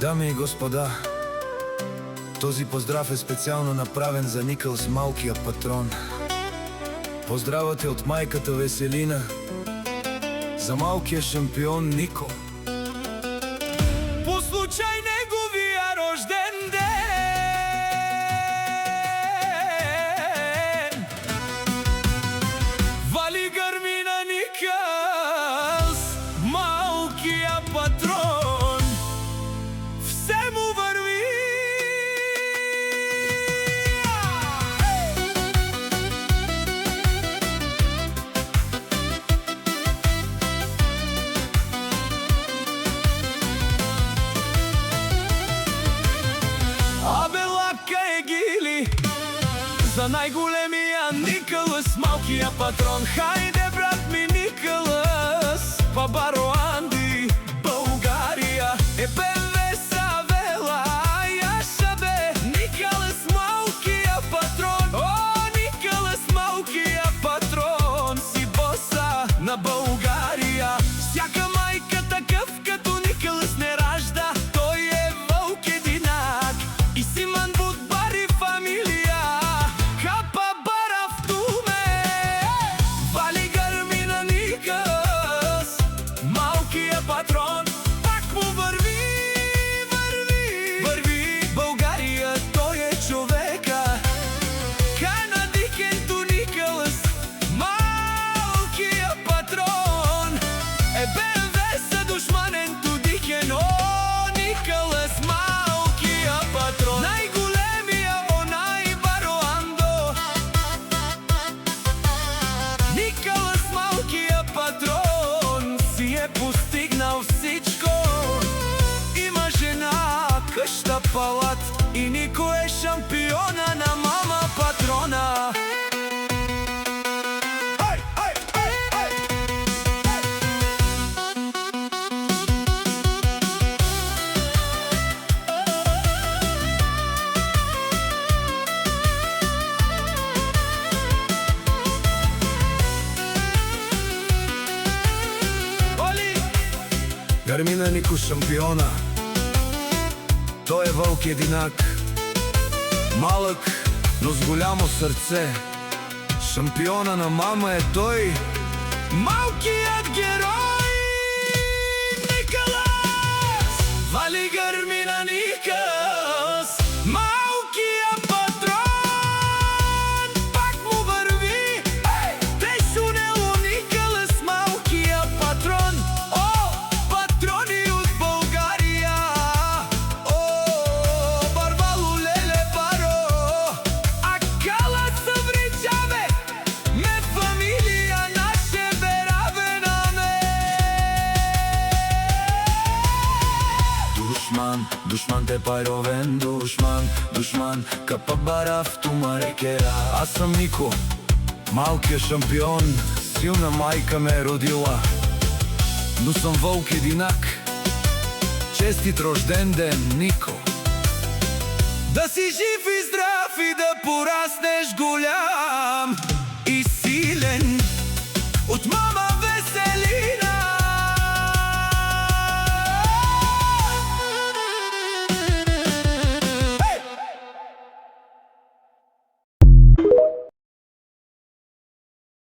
Дами и господа, този поздрав е специално направен за Никълс, малкия патрон. Поздравът е от майката Веселина за малкия шампион Нико. По случай неговия рожден ден вали гърми на Никълс, малкия патрон. Все му върви. Абе лака е гили за най-големия Никълс, малкия патрон. Хайде, брат ми Никълс, Бабаро Анди, България е Бевеса вела, яша бе Никълс, малкия патрон. О, Никълс, малкия патрон, си боса на България. Всяка майка такъв като Никълс не ражда. Той е вълк единак и Симан Будбари фамилия. Хапа бара в туме, вали гърми на Никълс, малкия патрон. Пак му върви, върви, върви България, той е човека. Кана дикенто Никълс, малкия патрон. БМВ са душманенто дикен, о, Никълс, малкия патрон. Най-големия, о, най-баро Андо. Никълс, малкия патрон, си е постигнал всичко. Има жена, къща, палат и Нико е шампиона на мама патрона. Гърми на Нико, шампиона. Той е вълк единак, малък, но с голямо сърце. Шампиона на мама е той, Малкият герой Никълс, вали гърми на Никълс, малкия патрон. Пак му върви, тесунело Никълс, малкия патрон. О, патрони от България, о, барвало леле баро, а кала съвричаве ме фамилия наше беравенаме. Душман те пайровен, душман, капа бара в тумарекера. Аз съм Нико, малкия шампион, силна майка ме е родила, но съм вълк единак. Честит рожден ден, Нико! Да си жив и здрав и да пораснеш голям.